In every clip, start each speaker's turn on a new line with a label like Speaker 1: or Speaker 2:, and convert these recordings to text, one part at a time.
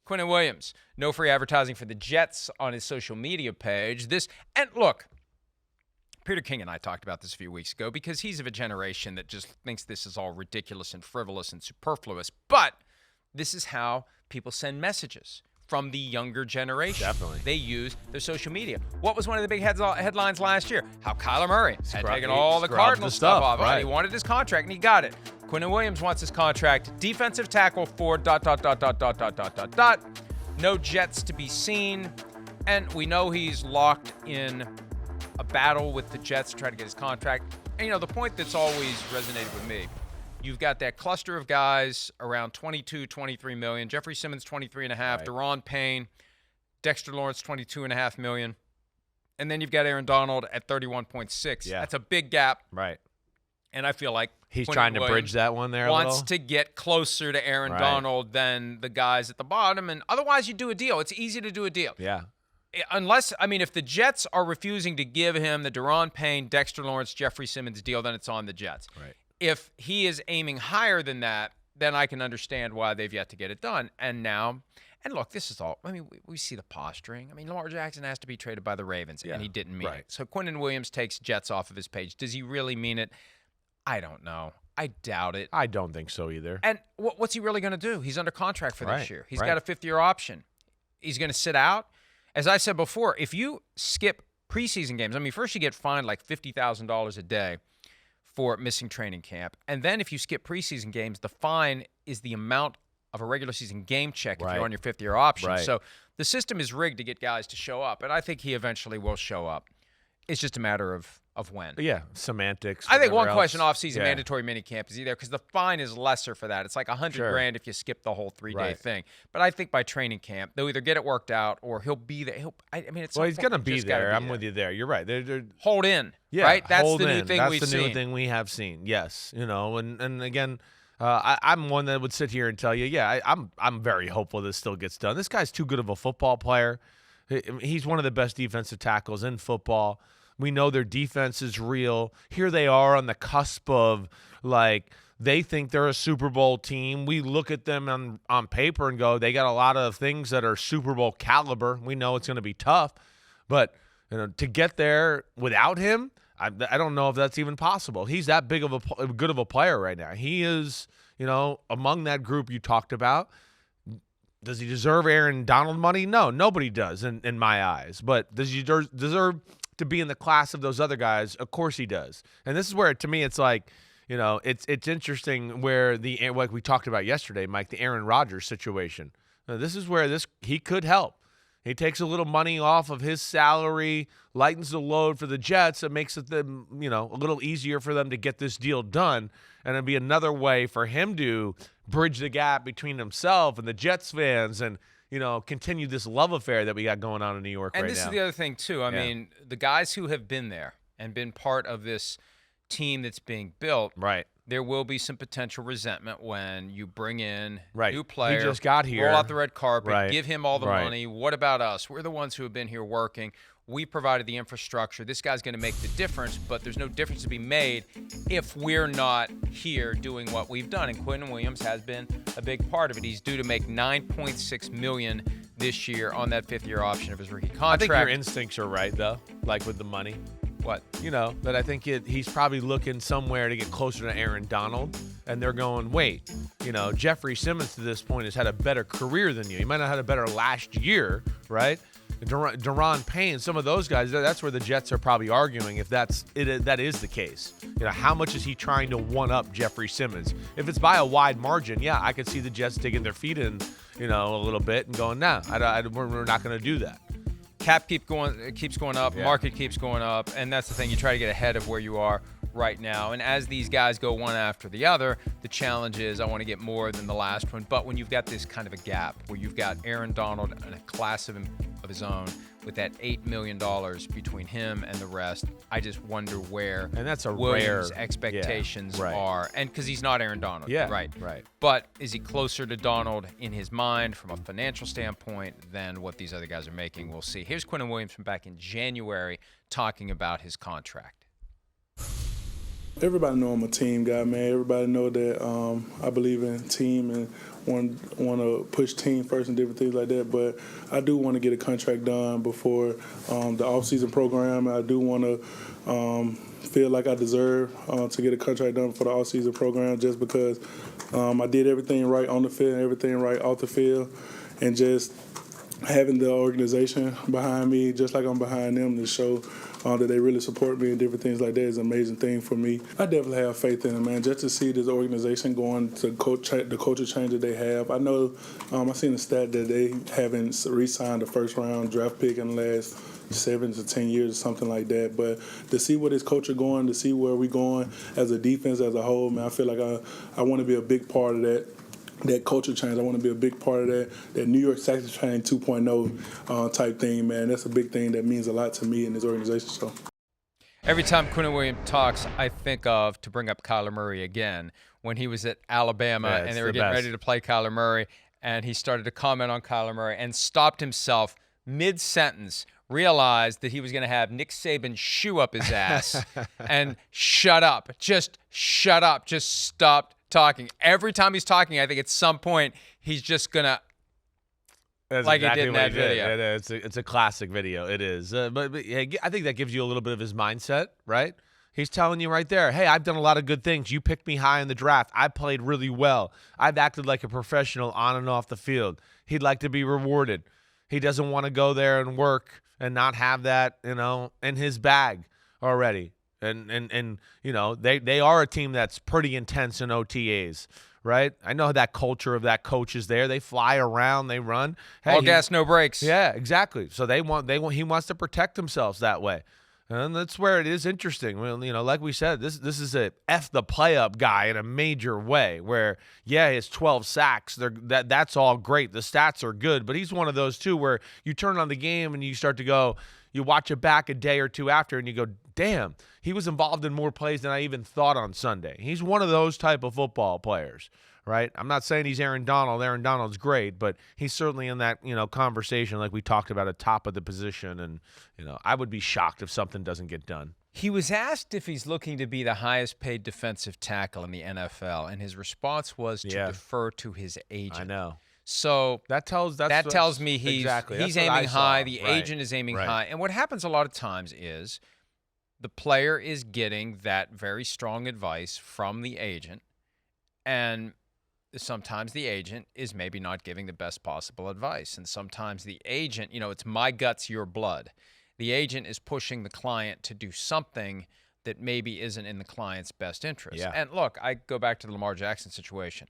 Speaker 1: Quinnen Williams, no free advertising for the Jets on his social media page. And look, Peter King and I talked about this a few weeks ago because he's of a generation that just thinks this is all ridiculous and frivolous and superfluous. But this is how people send messages from the younger generation.
Speaker 2: Definitely.
Speaker 1: They use their social media. What was one of the big headlines last year? How Kyler Murray had taken all the Cardinals stuff off.
Speaker 2: Right.
Speaker 1: He wanted his contract, and he got it. Quinnen Williams wants his contract. Defensive tackle for ... No Jets to be seen. And we know he's locked in a battle with the Jets to try to get his contract. And, the point that's always resonated with me, you've got that cluster of guys around 22, 23 million. Jeffrey Simmons, 23.5. Right. Daron Payne, Dexter Lawrence, 22.5 million. And then you've got Aaron Donald at 31.6.
Speaker 2: Yeah.
Speaker 1: That's a big gap.
Speaker 2: Right.
Speaker 1: And I feel like
Speaker 2: he's
Speaker 1: Quinnen
Speaker 2: trying to
Speaker 1: Williams
Speaker 2: bridge that one there.
Speaker 1: Wants to get closer to Aaron Donald than the guys at the bottom. And otherwise, you do a deal. It's easy to do a deal.
Speaker 2: Yeah.
Speaker 1: If the Jets are refusing to give him the Daron Payne, Dexter Lawrence, Jeffrey Simmons deal, then it's on the Jets.
Speaker 2: Right.
Speaker 1: If he is aiming higher than that, then I can understand why they've yet to get it done. And look, this is all, we see the posturing. Lamar Jackson has to be traded by the Ravens, and he didn't mean it. So Quinnen Williams takes Jets off of his page. Does he really mean it? I don't know. I doubt it.
Speaker 2: I don't think so either.
Speaker 1: And what's he really going to do? He's under contract for this year. He's got a fifth-year option. He's going to sit out. As I said before, if you skip preseason games, first you get fined like $50,000 a day for missing training camp. And then if you skip preseason games, the fine is the amount of a regular season game check if you're on your fifth-year option.
Speaker 2: Right.
Speaker 1: So the system is rigged to get guys to show up, and I think he eventually will show up. It's just a matter of when.
Speaker 2: Yeah, semantics.
Speaker 1: I think one
Speaker 2: else.
Speaker 1: question off-season mandatory minicamp is either because the fine is lesser for that. It's like $100,000 if you skip the whole 3-day thing. But I think by training camp, they'll either get it worked out or he'll be there. He's
Speaker 2: going to be there. I'm with you there. You're right. They're
Speaker 1: hold in.
Speaker 2: Yeah,
Speaker 1: right. That's
Speaker 2: hold
Speaker 1: the
Speaker 2: in.
Speaker 1: new thing we've seen.
Speaker 2: That's the new thing we have seen. Yes, and again. I'm one that would sit here and tell you, I'm very hopeful this still gets done. This guy's too good of a football player. He's one of the best defensive tackles in football. We know their defense is real. Here they are on the cusp of, they think they're a Super Bowl team. We look at them on paper and go, they got a lot of things that are Super Bowl caliber. We know it's going to be tough. But to get there without him, I don't know if that's even possible. He's that good of a player right now. He is, among that group you talked about. Does he deserve Aaron Donald money? No, nobody does in my eyes. But does he deserve to be in the class of those other guys? Of course he does. And this is where, to me, it's like, it's interesting where like we talked about yesterday, Mike, the Aaron Rodgers situation. Now, this is where he could help. He takes a little money off of his salary, lightens the load for the Jets. It makes it a little easier for them to get this deal done. And it'd be another way for him to bridge the gap between himself and the Jets fans and, continue this love affair that we got going on in New York right now.
Speaker 1: And this is the other thing, too. I mean, the guys who have been there and been part of this team that's being built, there will be some potential resentment when you bring in new player.
Speaker 2: He just got here.
Speaker 1: Roll out the red carpet, give him all the money. What about us? We're the ones who have been here working. We provided the infrastructure. This guy's going to make the difference, but there's no difference to be made if we're not here doing what we've done. And Quinnen Williams has been a big part of it. He's due to make $9.6 million this year on that fifth-year option of his rookie contract.
Speaker 2: I think your instincts are right, though, like with the money.
Speaker 1: What?
Speaker 2: That I think he's probably looking somewhere to get closer to Aaron Donald, and they're going, wait, Jeffrey Simmons to this point has had a better career than you. He might not have had a better last year, right? Daron Payne, some of those guys, that's where the Jets are probably arguing if that is the case. How much is he trying to one-up Jeffrey Simmons? If it's by a wide margin, I could see the Jets digging their feet in, a little bit and going, we're not going to do that.
Speaker 1: Cap keeps going up, market keeps going up, and that's the thing. You try to get ahead of where you are right now. And as these guys go one after the other, the challenge is I want to get more than the last one. But when you've got this kind of a gap where you've got Aaron Donald in a class of his own with that $8 million between him and the rest, I just wonder where
Speaker 2: and that's a
Speaker 1: Williams'
Speaker 2: rare
Speaker 1: expectations are. And because he's not Aaron Donald. Right. But is he closer to Donald in his mind from a financial standpoint than what these other guys are making? We'll see. Here's Quinnen Williams from back in January talking about his contract.
Speaker 3: Everybody know I'm a team guy, man. Everybody know that I believe in team and want to push team first and different things like that. But I do want to get a contract done before the offseason program. I do want to feel like I deserve to get a contract done for the offseason program just because I did everything right on the field and everything right off the field. And just having the organization behind me, just like I'm behind them, to show that they really support me and different things like that is an amazing thing for me. I definitely have faith in them, man. Just to see this organization going to the culture change that they have. I know I seen a stat that they haven't re-signed a first-round draft pick in the last 7 to 10 years or something like that. But to see where this culture going, to see where we going as a defense as a whole, man, I feel like I want to be a big part of that culture change. I want to be a big part of that New York Saxon Train 2.0 type thing, man. That's a big thing that means a lot to me in this organization. So
Speaker 1: Every time Quinnen Williams talks, I think of, to bring up Kyler Murray again, when he was at Alabama and they were getting ready to play Kyler Murray, and he started to comment on Kyler Murray and stopped himself mid-sentence, realized that he was going to have Nick Saban shoe up his ass and shut up. Just shut up. Just stop talking. Every time he's talking, I think at some point he's just going to, like exactly he did in that video.
Speaker 2: It's a classic video. It is. But I think that gives you a little bit of his mindset, right? He's telling you right there, hey, I've done a lot of good things. You picked me high in the draft. I played really well. I've acted like a professional on and off the field. He'd like to be rewarded. He doesn't want to go there and work and not have that, in his bag already. And they are a team that's pretty intense in OTAs, right? I know that culture of that coach is there. They fly around, they run. Hey,
Speaker 1: all gas, no brakes.
Speaker 2: Yeah, exactly. So he wants to protect themselves that way. And that's where it is interesting. Well, like we said, this is a F the play up guy in a major way where, yeah, his 12 sacks, that's all great. The stats are good, but he's one of those too where you turn on the game and you start to go, you watch it back a day or two after and you go, damn, he was involved in more plays than I even thought on Sunday. He's one of those type of football players, right? I'm not saying he's Aaron Donald. Aaron Donald's great, but he's certainly in that, conversation like we talked about at top of the position. And, I would be shocked if something doesn't get done.
Speaker 1: He was asked if he's looking to be the highest paid defensive tackle in the NFL, and his response was to defer to his agent.
Speaker 2: I know.
Speaker 1: So that tells me he's aiming high. The agent is aiming high. And what happens a lot of times is the player is getting that very strong advice from the agent, and sometimes the agent is maybe not giving the best possible advice. And sometimes the agent, it's my guts, your blood. The agent is pushing the client to do something that maybe isn't in the client's best interest.
Speaker 2: Yeah.
Speaker 1: And look, I go back to the Lamar Jackson situation.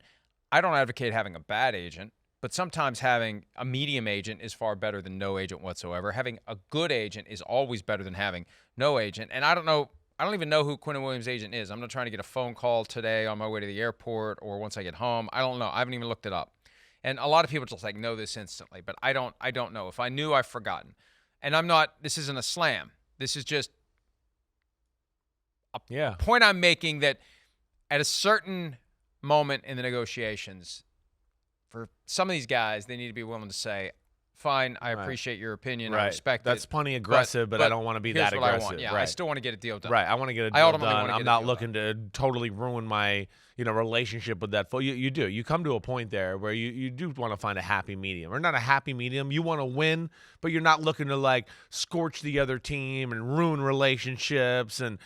Speaker 1: I don't advocate having a bad agent, but sometimes having a medium agent is far better than no agent whatsoever. Having a good agent is always better than having no agent. And I don't even know who Quinnen Williams' agent is. I'm not trying to get a phone call today on my way to the airport or once I get home. I don't know. I haven't even looked it up. And a lot of people just know this instantly, but I don't know. If I knew, I've forgotten. And this isn't a slam. This is just a point I'm making that at a certain moment in the negotiations, for some of these guys, they need to be willing to say, fine, I appreciate your opinion. I respect it.
Speaker 2: That's plenty aggressive, but I don't want to be that aggressive.
Speaker 1: I want. Yeah, I still want to get a deal done.
Speaker 2: Right, I want to get a deal done. I'm not looking to totally ruin my relationship with that. You do. You come to a point there where you do want to find a happy medium. Or not a happy medium. You want to win, but you're not looking to scorch the other team and ruin relationships and,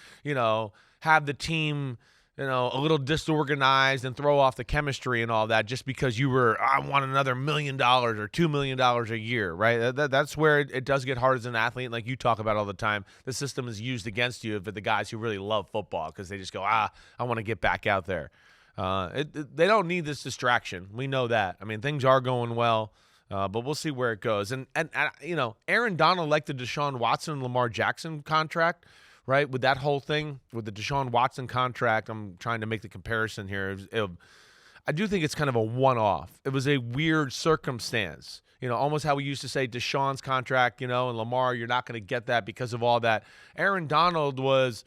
Speaker 2: have the team a little disorganized and throw off the chemistry and all that just because I want another $1 million or $2 million a year, right? That's where it does get hard as an athlete. Like you talk about all the time, the system is used against you for the guys who really love football because they just go, I want to get back out there. They don't need this distraction. We know that. I mean, things are going well, but we'll see where it goes. And Aaron Donald liked the Deshaun Watson and Lamar Jackson contract, right? With that whole thing, with the Deshaun Watson contract, I'm trying to make the comparison here. I do think it's kind of a one-off. It was a weird circumstance. Almost how we used to say Deshaun's contract, and Lamar, you're not going to get that because of all that. Aaron Donald was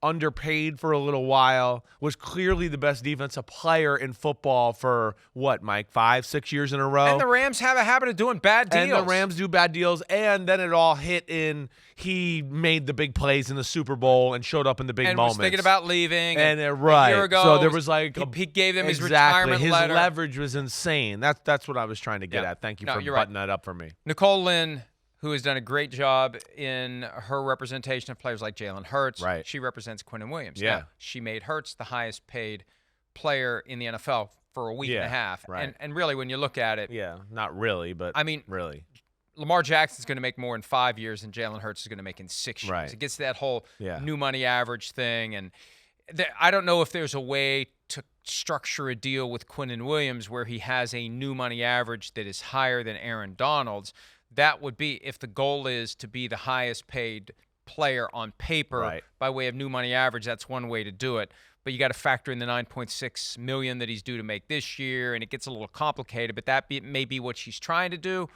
Speaker 2: underpaid for a little while, was clearly the best defensive player in football for what, Mike, 5-6 years in a row.
Speaker 1: And the Rams have a habit of doing bad deals.
Speaker 2: And the Rams do bad deals, and then it all hit in. He made the big plays in the Super Bowl and showed up in the big moments.
Speaker 1: And was thinking about leaving.
Speaker 2: And
Speaker 1: a
Speaker 2: right,
Speaker 1: year ago,
Speaker 2: so there was like
Speaker 1: he gave them his
Speaker 2: exactly.
Speaker 1: retirement
Speaker 2: his
Speaker 1: letter.
Speaker 2: leverage was insane. That's what I was trying to get at. Thank you for buttoning that up for me.
Speaker 1: Nicole Lynn, who has done a great job in her representation of players like Jalen Hurts.
Speaker 2: Right.
Speaker 1: She represents Quinnen Williams.
Speaker 2: Yeah.
Speaker 1: Now, she made Hurts the highest paid player in the NFL for a week and a half.
Speaker 2: Right.
Speaker 1: And really, when you look at it,
Speaker 2: Yeah, not really, but
Speaker 1: I mean,
Speaker 2: really.
Speaker 1: Lamar Jackson's going to make more in 5 years than Jalen Hurts is going to make in 6 years.
Speaker 2: Right.
Speaker 1: It gets to that whole
Speaker 2: Yeah.
Speaker 1: new money average thing. And I don't know if there's a way to structure a deal with Quinnen Williams where he has a new money average that is higher than Aaron Donald's. That would be if the goal is to be the highest paid player on paper by way of new money average. That's one way to do it. But you got to factor in the $9.6 million that he's due to make this year, and it gets a little complicated. But that may be what she's trying to do.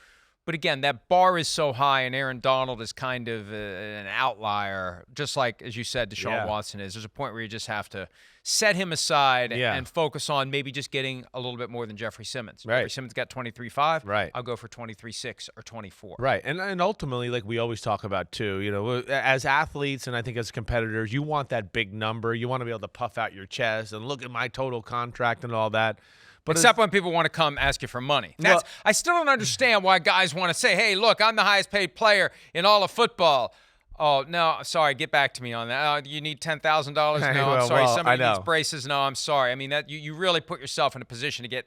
Speaker 1: But again, that bar is so high, and Aaron Donald is kind of an outlier, just like, as you said, Deshaun Watson is. There's a point where you just have to set him aside and focus on maybe just getting a little bit more than Jeffrey Simmons.
Speaker 2: Right.
Speaker 1: Jeffrey Simmons got 23.5.
Speaker 2: Right.
Speaker 1: I'll go for 23.6 or 24.
Speaker 2: Right. And ultimately, like we always talk about too, you know, as athletes and I think as competitors, you want that big number. You want to be able to puff out your chest and look at my total contract and all that. But
Speaker 1: except when people want to come ask you for money. I still don't understand why guys want to say, hey, look, I'm the highest paid player in all of football. Oh, no, sorry, get back to me on that. You need $10,000? No, I'm sorry. Somebody needs braces? No, I'm sorry. I mean, that you really put yourself in a position to get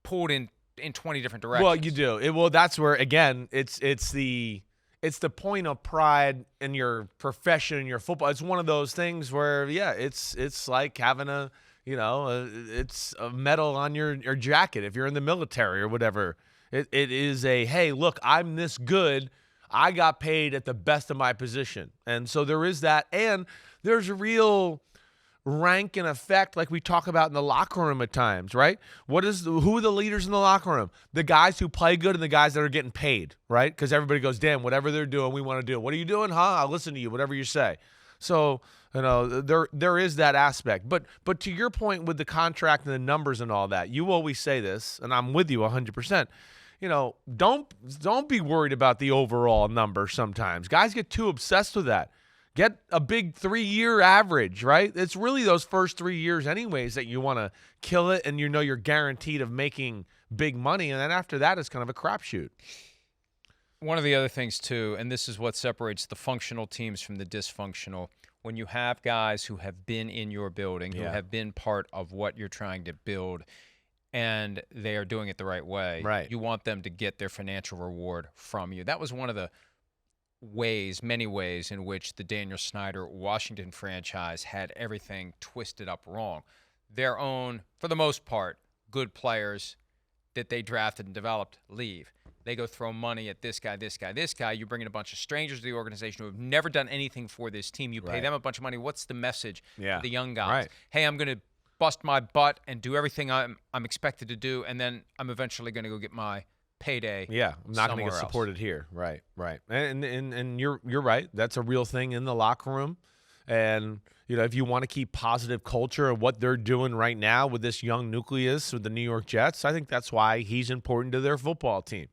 Speaker 1: pulled in 20 different directions.
Speaker 2: Well, you do. That's where, again, it's the point of pride in your profession, in your football. It's one of those things where, it's like having it's a medal on your jacket if you're in the military or whatever. It is hey, look, I'm this good. I got paid at the best of my position. And so there is that. And there's a real rank and effect like we talk about in the locker room at times, right? Who are the leaders in the locker room? The guys who play good and the guys that are getting paid, right? Because everybody goes, damn, whatever they're doing, we want to do. What are you doing? I'll listen to you, whatever you say. So, there is that aspect. But to your point with the contract and the numbers and all that, you always say this, and I'm with you 100%. Don't be worried about the overall number sometimes. Guys get too obsessed with that. Get a big 3-year average, right? It's really those first 3 years anyways that you want to kill it and you're guaranteed of making big money. And then after that, it's kind of a crapshoot.
Speaker 1: One of the other things, too, and this is what separates the functional teams from the dysfunctional, when you have guys who have been in your building, who have been part of what you're trying to build, and they are doing it the right way, you want them to get their financial reward from you. That was one of the many ways in which the Daniel Snyder Washington franchise had everything twisted up wrong. Their own, for the most part, good players that they drafted and developed leave. They go throw money at this guy, this guy, this guy. You bring in a bunch of strangers to the organization who have never done anything for this team. You pay them a bunch of money. What's the message to the young guys? Hey, I'm going to bust my butt and do everything I'm expected to do, and then I'm eventually going to go get my payday.
Speaker 2: Yeah, I'm not going to get supported here. Right. And you're right. That's a real thing in the locker room. And if you want to keep positive culture of what they're doing right now with this young nucleus with the New York Jets, I think that's why he's important to their football team.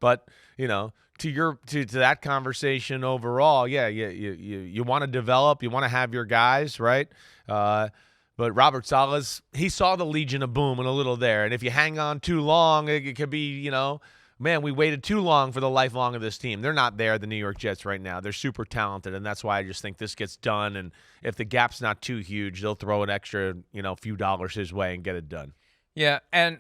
Speaker 2: But to that conversation overall, you want to develop, you want to have your guys, right? But Robert Saleh's, he saw the Legion of Boom and a little there. And if you hang on too long, it could be, man, we waited too long for the lifelong of this team. They're not there, the New York Jets, right now. They're super talented, and that's why I just think this gets done. And if the gap's not too huge, they'll throw an extra, few dollars his way and get it done.
Speaker 1: Yeah, and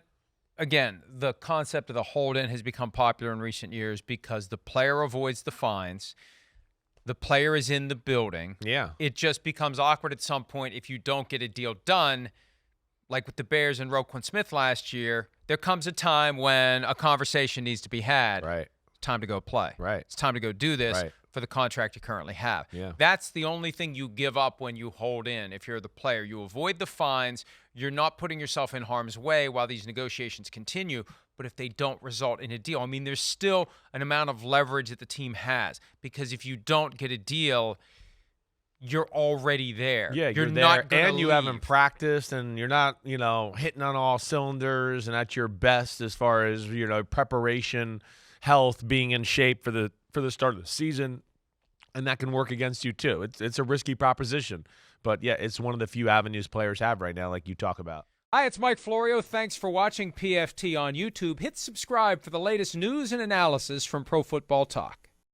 Speaker 1: again, the concept of the hold-in has become popular in recent years because the player avoids the fines. The player is in the building.
Speaker 2: Yeah.
Speaker 1: It just becomes awkward at some point if you don't get a deal done. Like with the Bears and Roquan Smith last year, there comes a time when a conversation needs to be had.
Speaker 2: Right.
Speaker 1: It's time to go play.
Speaker 2: Right.
Speaker 1: It's time to go do this for the contract you currently have.
Speaker 2: Yeah.
Speaker 1: That's the only thing you give up when you hold in. If you're the player, you avoid the fines. You're not putting yourself in harm's way while these negotiations continue. But if they don't result in a deal, I mean, there's still an amount of leverage that the team has. Because if you don't get a deal, you're already there.
Speaker 2: Yeah, you're there,
Speaker 1: not gonna
Speaker 2: and you haven't
Speaker 1: leave.
Speaker 2: practiced, and you're not, hitting on all cylinders and at your best as far as preparation, health, being in shape for the start of the season, and that can work against you too. It's a risky proposition, but yeah, it's one of the few avenues players have right now, like you talk about.
Speaker 1: Hi, it's Mike Florio. Thanks for watching PFT on YouTube. Hit subscribe for the latest news and analysis from Pro Football Talk.